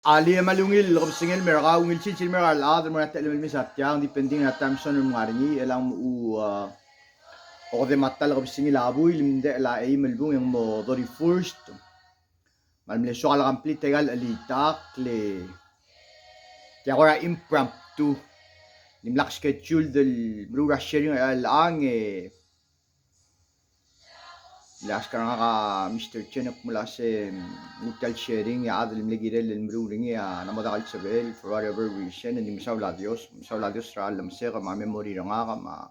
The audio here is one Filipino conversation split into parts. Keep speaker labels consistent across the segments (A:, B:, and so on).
A: Ali malungil robsingel meraka ungil chichil meraka la der merata el misat yang depending na Thompson ngaringi elang u o de matal robsingel abu ilmde la ay melbung yang mo dori first malmle so ala complete tegal ali takle ya ora impromptu limlak schedule del brura sharing al ang Las ka Mr. Chenok mula sa mutual sharing ya adal mligirel mruring ya namadakal sabel for whatever reason hindi misaw la Dios ra alam siya ma memory ra nga ma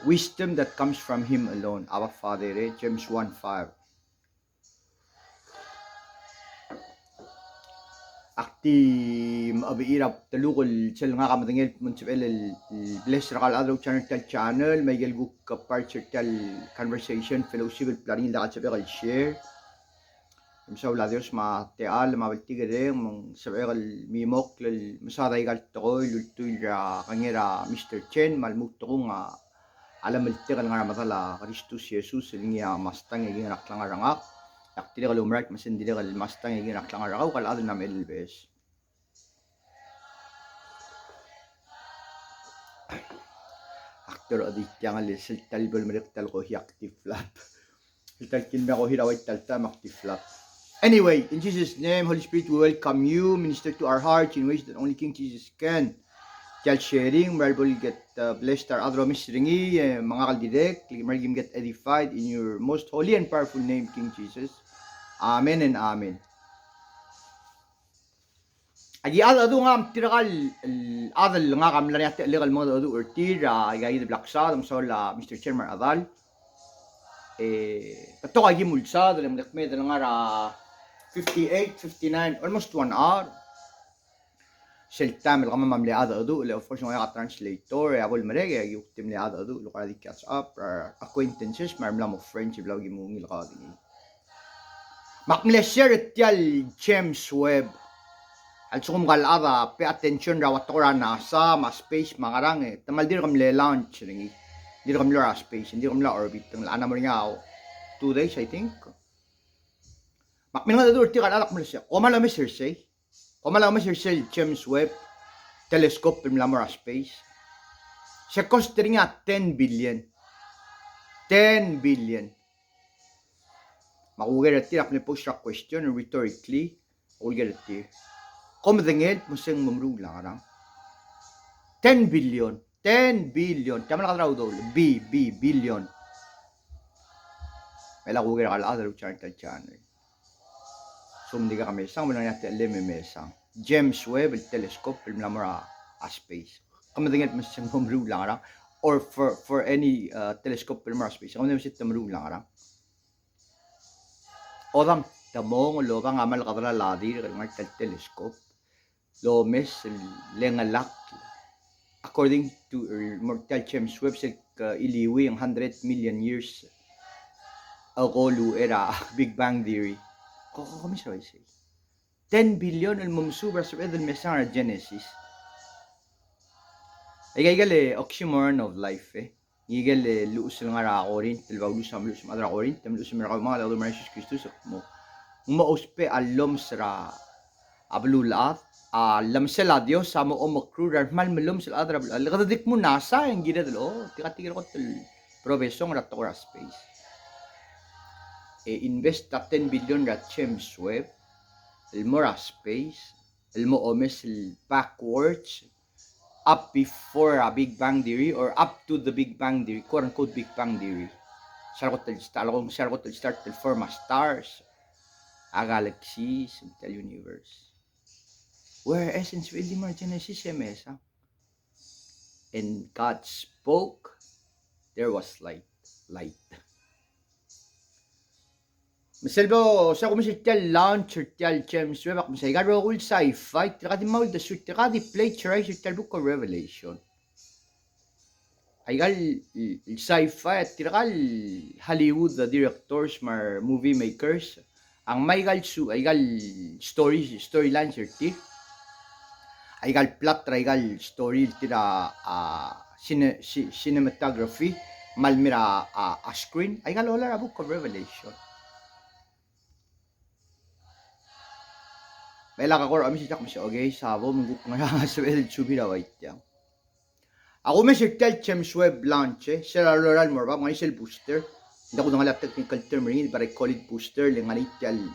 A: wisdom that comes from him alone our Father James 1:5 akti maabiirap talukol sel nga kamatangil munsibel bless rakal adro channel may galguk ka parts tal conversation fellowship planning lakat sabi share misaw la Dios ma teal mabaltigere mong sabi mimok lal masaday gal tokoy lultuy ra kangira Mr. Chen malmukto ko nga alam maltigal nga matala Kristus Jesus niya mastang iging raklang arangak Akti kal umrak masindi kal mastang igin aklang arakaw kal adon nam elbes. Aktor aditya nga lisel talbol merektal ko hi active flat. Hiltal kinme ko hiraway talta active flat. Anyway, in Jesus' name, Holy Spirit, we welcome you, minister to our hearts in ways that only King Jesus can. Kaya sharing, where will get blessed our other misringi, mga kaldirek, where you get edified in your most holy and powerful name, King Jesus. Amen and amen. Agi adu nga tirakal adal nga kamla ni ate legal mo adu urtir ay blaksa dum so la Mr. Chairman adal pato agi mulsa dal mlekme dal nga ra 58 59 almost 1 hour sel tamel kama mamli adu le of course nga translator ya bol merege agi uktim li adu lo kala catch up acquaintances marmla mo friendship lagi mo ngil ka dini Makmlesher tial James Webb. Al sukum kalada, pay attention raw atora NASA, ma space, mangarang tamal dir kam le launch ringi. Dir kam la space, hindi kam la orbit. Ang laana mo nga 2 days I think. Makmin nga dur ti kalala makmlesher. Komala mi Cersei. Komala mi Cersei James Webb telescope pim lamora space. Siya cost nga 10 billion. 10 billion. Makuger at tira kung post a question rhetorically, makuger at tira. Kumdengel, musang mamrung lang arang. 10 billion. 10 billion. Tama na ka raw daw. Billion. May lakuger ka lang channel. So, hindi ka kami. Sang mo lang natin alam mesang. James Webb, telescope, film lang mo a space. Kumdengel, musang mamrung lang arang. Or for any telescope, film mo a space. Kumdengel, musang mamrung lang arang. Odam tamong lobang amal kadala ladi ng telescope lomes lengalak according to mortal James Webb iliwi ang 100 million years ago era Big Bang Theory kami sa 10 billion al mumsuba sa edel mesang Genesis ay gale oxymoron of life Igel luus nga ra korin tilbaw lusam adra korin temlusam ra mga lalo Jesus Kristus mo mauspe alom sra ablulat alam sila Dios sa mo makrurar malmalom sila adra kadadik mo nasa ang gida dalo tikatigir ko til profesyon ra to space invest 10 billion ra James Webb el mora space el mo omes el backwards up before a Big Bang Theory or up to the Big Bang Theory, quote-unquote Big Bang Theory. Sargot start to form a stars, a galaxies, and the universe. Where essence really more Genesis mesa. And God spoke, there was light. Misalbo sa kumisil tial launcher tial James Webb misay garo ul sci-fi tira di maul da shoot tira di play try tial book of Revelation ay gal sci-fi at tira gal Hollywood the directors mar movie makers ang may gal su ay gal storyline ti ay gal plot ay gal story tira cinematography malmira a screen ay gal wala book of Revelation Baila ka ko ami siya kami okay sabo mungkuk nga sa el chubira waitya. Ako may sirtel James Webb launch sila loral mo ba mga isel booster. Hindi ko nga technical term rin but I call it booster lang anitel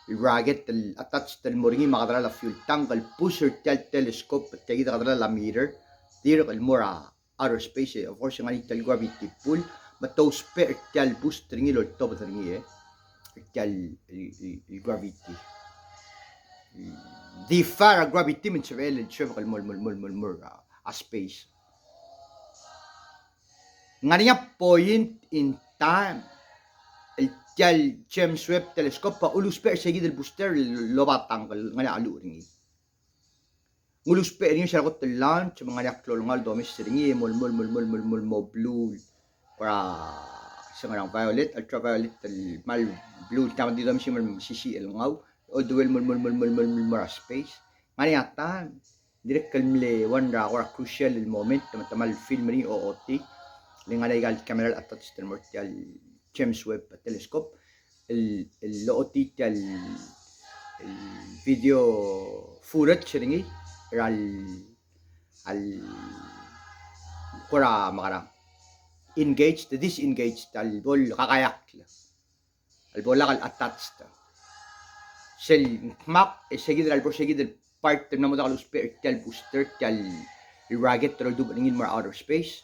A: racket attached tel moringi makadala la fuel tank al pusher tel telescope tagi kadala la meter dir al mora outer space of course nga tel gravity pull but those per tel booster ngi lo top ringi tel gravity the far gravity min chvel chvel mol a space nga niya point in time el James Webb telescope pa ulus per seguid el booster lo batang nga na alu ringi ulus per niya siya ko launch mga niya klol nga domis ringi mol mo blue para sa nga violet ultraviolet mal blue tama dito mi sisi el ngaw o duel mol space nga niya ta direct kalmle one ra or crucial el moment tamal film ringi OOT linga legal camera attached to mortal James Webb telescope el OOT el video footage ringi al kura makara engaged disengaged al bol kakayak al bola kal attached sel map seguid al proseguid el part na mo dalos per tel booster tel racket tro dub ringin more outer space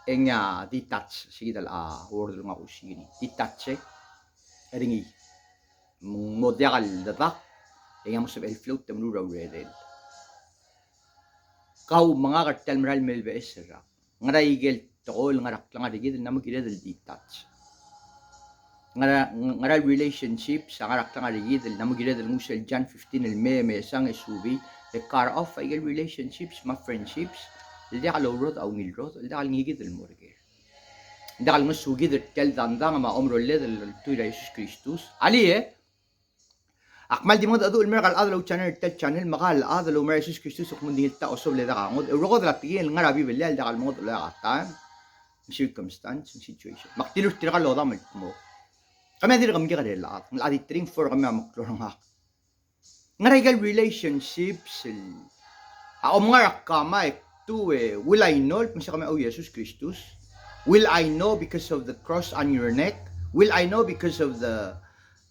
A: enya detach seguid al word nga usini detach ringi modya kal data enya mo sa el float temlu raw redel kau mga kartel meral melbes ra nga igel tol nga rak lang digid na mo gidel detach nga relationship sa nga rak lang digid na mo gidel musel John 15 el meme sang subi the car of igel relationships ma friendships hindi ka lowrod au ngilrod hindi ka ngigid el morger hindi ka ngasugid el tel danda nga maomro led el tuya Jesus Christus ali akmal di mo da adul meral adlaw channel tel channel makal adlaw mer Jesus Christus uk munding ta oso le da ngod ro da tigil nga rabi bel da kal mod la atan circumstance situation maktilur tira ka loda mo kami dir kami ka dela at adi tring for kami maklor nga nga regal relationships mga kama to will I know kung siya kami oh Jesus Christus will I know because of the cross on your neck will I know because of the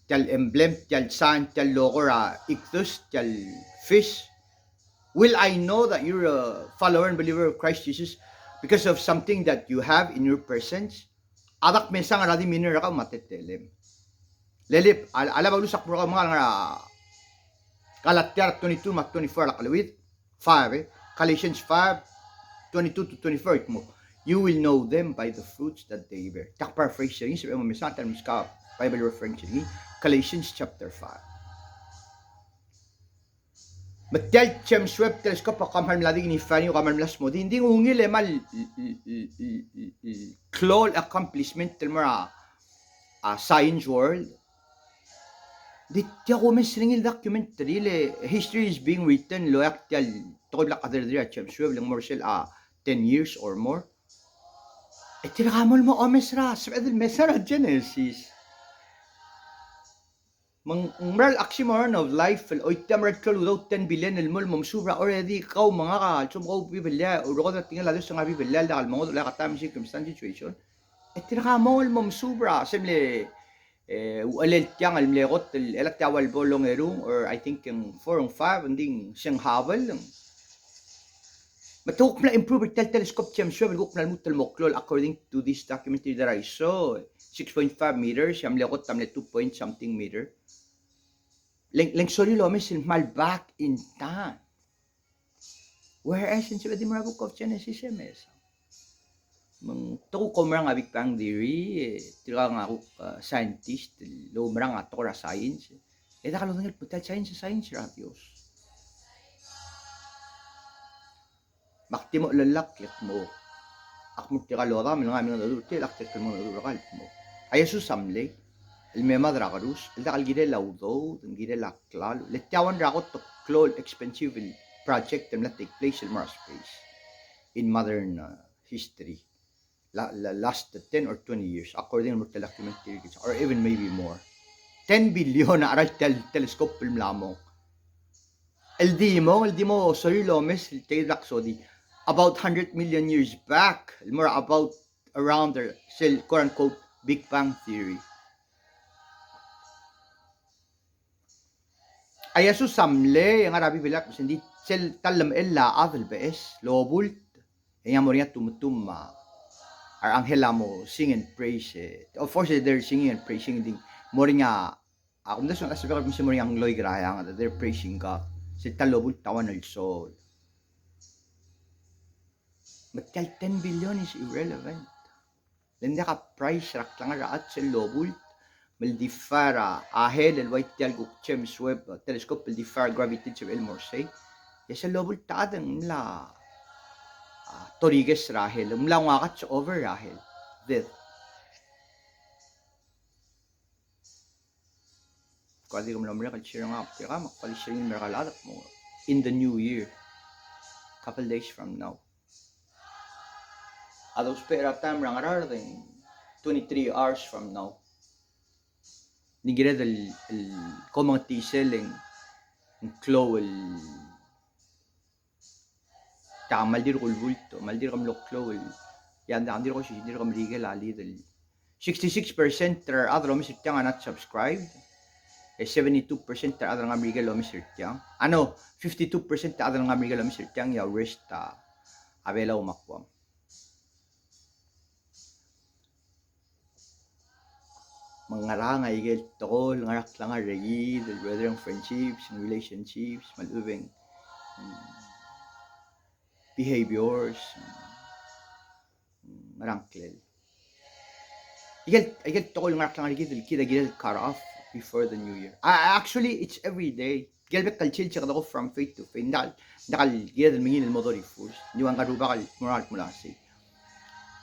A: tel emblem tel sign tel logo ictus tel fish will I know that you're a follower and believer of Christ Jesus because of something that you have in your presence adak mensang radi minera ka matetelem lelip ala baglusak mo ka mga Galatia 22 mat 24 lakalawit 5 Galatians 5, 22 to 24 mo. You will know them by the fruits that they bear. Tak paraphrase rin sa mga misatan miska Bible reference rin. Galatians chapter 5. Matel James Webb telescope kamar mladi ni Fanny kamar mlas mo hindi ngungil mal clol accomplishment tel mara science world. Ditya ko men sringil documentary le history is being written loyak tel tokod lak other dia James Webb lang Marcel 10 years or more tirakamol mo omesra sa mesra Genesis Mral oxymoron of life o itamrat ka without 10 billion ilmol mamsubra already ikaw mga ka sumkaw bibelya o roko na tingnan lalo sa nga bibelya dahil mga wala katami circumstance situation tirakamol mamsubra simple walel tiyang almlekot elat tawal bolong erung or I think yung 4 or 5 ending siyang habal lang matuk na improve tel telescope James Webb guk na mutal moklol according to this documentary that I saw 6.5 meters siyam lekot tamle 2 point something meter leng sorry lo mes mal back in time whereas in the book of Genesis mes mang to ko marang Big Bang theory tira nga ako scientist lo marang ato ra science da kalong ngel putal science ra Dios bakti mo lalak mo akmo tira lo ra men nga men do tilak tek mo do ra mo ay Jesus samle el mema dragarus el da gide laudo gide la klal le tawan ra ko to klol expensive project that take place in Mars space in modern history last 10 or 20 years according to documentary or even maybe more 10 billion na aral telescope film lamong el dimo, sorry Lomes, Tay Rhapsody, about 100 million years back, more about around the quote unquote Big Bang Theory. Ayasu samle yang Arabi bilak hindi sel talam ella adel bes lobult yang moria tumtumma our anghela mo sing and praise it. Of course they're singing and praising ding moria kung daso kasi bakit si moria ang loy graya nga they're praising God si talobult tawan al sol. But 10 billion is irrelevant. Lenda ka price rak lang raat sa lobult مالديفارا أهل الوايت تيالجو تشيمس ويب تلسكوب الديفار جرافيتي تشيب المورسي يسلو بالتعدن ملا طريقس راهل ملا واقعت أوفر راهل ذات قادي قم لهم رقل شيرين عبتيغا مقبل شيرين مرقل عدق in the new year couple days from now هذا spare time rangarar than 23 hours from now نجرد الكومنت سيلينج كلو تاع مالدير الفولت مالدير قم لو كلو يعني عندي روش يدير قم ريجل على ذل 66% ترى أذر مش تيان not subscribed 72% ترى أذر قم ريجل مش تيان أنا 52% ترى أذر قم ريجل مش تيان يا ريستا أبيلا ومقوم mangarangay gel tol ngarak lang regid whether in friendships and relationships malubeng behaviors marangkel igel tol ngarak lang regid kida gel cut off before the new year actually it's every day قلبك كالشيل شغله from faith to faith دقل جيد المين الموضوع يفوز نيوان قالوا بقى المرات ملاسي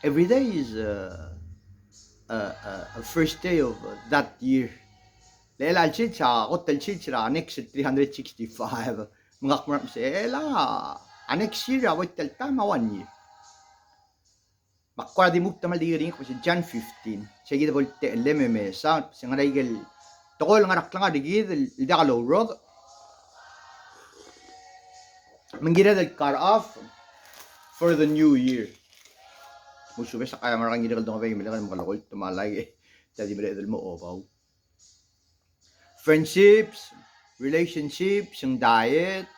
A: every day is first day of that year. Lela alchilcha, hotel chilcha, next 365. Mga kumrap siya, next year, awit tel tama 1 year. Makwara di mukta maliring ko si Jan 15. Siya gita bol te LMM sa siya nga regel tokol nga raklang digid il dakalo road. Mangira del car off for the new year. Musubi sa kaya marang ginagal doon kayo milikan makalakol tumalay tadi bere del mo obaw. Friendships, relationships, yung diet,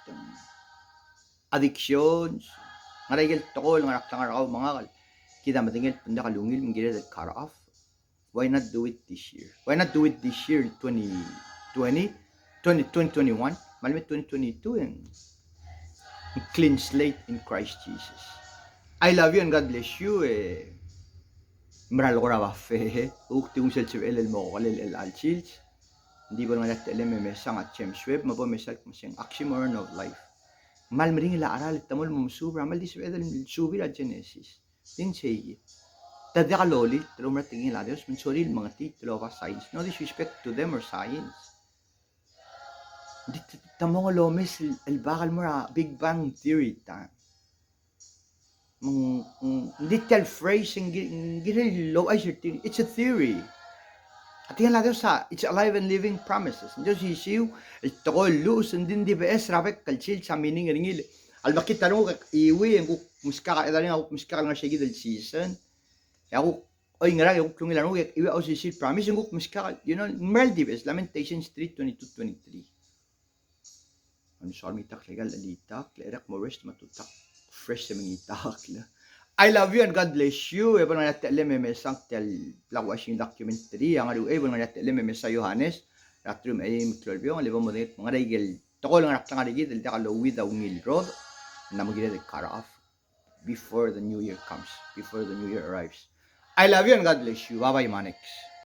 A: addictions, nga regel tokol nga raklang araw mga kita matingil punda kalungil mangira del car off. Why not do it this year? Why not do it this year 2021? Malamit 2022 and clean slate in Christ Jesus. I love you and God bless you. Maral ko raba fe. Ukti kong sel chib elel mo kalil el alchils. Hindi ba nga natin elem mesang at chem sweb mabo mesal kumasing oxymoron of life. Mal mering ila aral tamol mo musubra mal di sweb elel subi la Genesis. Din say tadi ka loli telo mo tingin la Dios men sorry mga titulo of science. No disrespect to them or science. Di tamo nga lomes el bakal mo Big Bang Theory ta. Little phrase low it's a theory. At yan lang sa it's alive and living promises. Diyos isiw, ito ko luz, and din di ba rabek kalchil sa meaning ringil. Albakit tanong iwi, ang muska ka, edalin ako muska ka nga siya del season. Ako, oy nga lang, ako kung ilan ako, iwi ako sisil promise, ang muska ka, Maldives, Lamentations 3:22-23. Ano sa amin itak legal, alitak, lerak mo rest matutak. Fresh sa mga itak. I love you and God bless you. Ewan nga natin alam may sang tel plawashing documentary. Ang araw ewan nga natin alam may sa Yohanes. Ratrum ay miklorbi ang libo mo din mga regel. Toko lang raklang regel dahil ka lowi daw ngil road na magiging the cut off before the new year comes, before the new year arrives. I love you and God bless you. Bye bye Manix.